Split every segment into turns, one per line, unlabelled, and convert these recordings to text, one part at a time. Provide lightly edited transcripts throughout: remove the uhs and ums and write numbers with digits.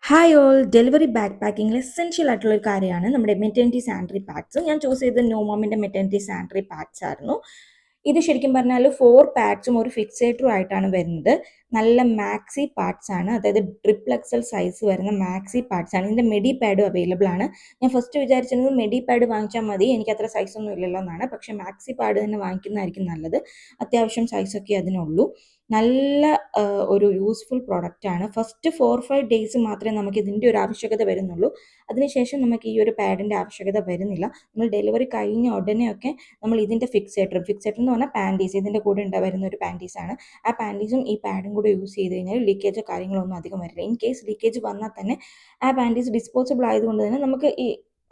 Hi all, delivery bag പാക്കിങ്ങിൽ essential ആയിട്ടുള്ള ഒരു കാര്യമാണ് നമ്മുടെ മെറ്റേണിറ്റി സാനിറ്ററി പാഡ്സ്. ഞാൻ ചൂസ് ചെയ്തത് നോമോമിൻ്റെ മെറ്റേണിറ്റി സാനിറ്ററി പാഡ്സ് ആയിരുന്നു. ഇത് ശരിക്കും പറഞ്ഞാൽ 4 പാഡ്സും ഒരു ഫിക്സേറ്ററും ആയിട്ടാണ് വരുന്നത്. നല്ല മാക്സി പാഡ്സ് ആണ്, അതായത് ട്രിപ്പിൾ എക്സൽ സൈസ് വരുന്ന മാക്സി പാഡ്സ് ആണ്. ഇതിൻ്റെ മെഡി പാഡും അവൈലബിൾ ആണ്. ഞാൻ ഫസ്റ്റ് വിചാരിച്ചിരുന്നത് മെഡി പാഡ് വാങ്ങിച്ചാൽ മതി, എനിക്ക് അത്ര സൈസൊന്നും ഇല്ലല്ലോ എന്നാണ്. പക്ഷേ മാക്സി പാഡ് തന്നെ വാങ്ങിക്കുന്നതായിരിക്കും നല്ലത്. അത്യാവശ്യം സൈസൊക്കെ അതിനുള്ളൂ. നല്ല ഒരു യൂസ്ഫുൾ പ്രോഡക്റ്റ് ആണ്. ഫസ്റ്റ് 4-5 ഡേയ്സ് മാത്രമേ നമുക്ക് ഇതിൻ്റെ ഒരു ആവശ്യകത വരുന്നുള്ളൂ. അതിനുശേഷം നമുക്ക് ഈ ഒരു പാഡിൻ്റെ ആവശ്യകത വരുന്നില്ല. നമ്മൾ ഡെലിവറി കഴിഞ്ഞ ഉടനെയൊക്കെ നമ്മൾ ഇതിൻ്റെ ഫിക്സേറ്റർ എന്ന് പറഞ്ഞാൽ പാൻറ്റീസ്, ഇതിൻ്റെ കൂടെ വരുന്ന ഒരു പാൻറ്റീസാണ്. ആ പാൻറ്റീസും ഈ പാഡും കൂടെ യൂസ് ചെയ്ത് കഴിഞ്ഞാൽ ലീക്കേജോ കാര്യങ്ങളൊന്നും അധികം വരില്ല. ഇൻ കേസ് ലീക്കേജ് വന്നാൽ തന്നെ ആ പാൻറ്റീസ് ഡിസ്പോസിബിൾ ആയതുകൊണ്ട് തന്നെ നമുക്ക്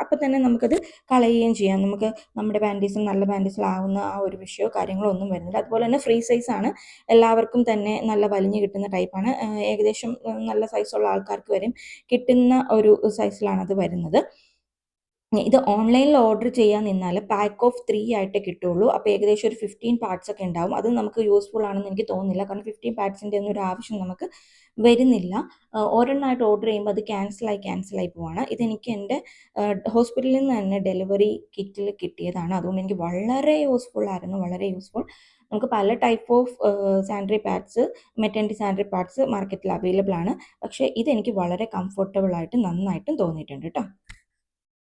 അപ്പം തന്നെ നമുക്കത് കളയുകയും ചെയ്യാം. നമുക്ക് നമ്മുടെ പാൻറ്റീസും നല്ല പാൻറ്റീസിലാവുന്ന ആ ഒരു വിഷയമോ കാര്യങ്ങളോ ഒന്നും വരുന്നില്ല. അതുപോലെ തന്നെ ഫ്രീ സൈസാണ്, എല്ലാവർക്കും തന്നെ നല്ല വലിഞ്ഞ് കിട്ടുന്ന ടൈപ്പാണ്. ഏകദേശം നല്ല സൈസുള്ള ആൾക്കാർക്ക് വരെയും കിട്ടുന്ന ഒരു സൈസിലാണ് അത് വരുന്നത്. ഇത് ഓൺലൈനിൽ ഓർഡർ ചെയ്യാൻ നിന്നാൽ പാക്ക് ഓഫ് 3 ആയിട്ടേ കിട്ടുള്ളൂ. അപ്പോൾ ഏകദേശം ഒരു 15 പാർട്സ് ഒക്കെ ഉണ്ടാവും. അത് നമുക്ക് യൂസ്ഫുൾ ആണെന്ന് എനിക്ക് തോന്നുന്നില്ല, കാരണം 15 പാർട്സിൻ്റെ ഒന്നും ഒരു ആവശ്യം നമുക്ക് വരുന്നില്ല. ഒരെണ്ണമായിട്ട് ഓർഡർ ചെയ്യുമ്പോൾ അത് ക്യാൻസലായി പോവാണ്. ഇതെനിക്ക് എൻ്റെ ഹോസ്പിറ്റലിൽ നിന്ന് തന്നെ ഡെലിവറി കിറ്റിൽ കിട്ടിയതാണ്. അതുകൊണ്ട് എനിക്ക് വളരെ യൂസ്ഫുൾ ആയിരുന്നു, വളരെ യൂസ്ഫുൾ. നമുക്ക് പല type of sanitary pads, maternity sanitary pads മാർക്കറ്റിൽ അവൈലബിൾ ആണ്. പക്ഷേ ഇതെനിക്ക് വളരെ കംഫർട്ടബിൾ ആയിട്ട് നന്നായിട്ടും തോന്നിയിട്ടുണ്ട് കേട്ടോ.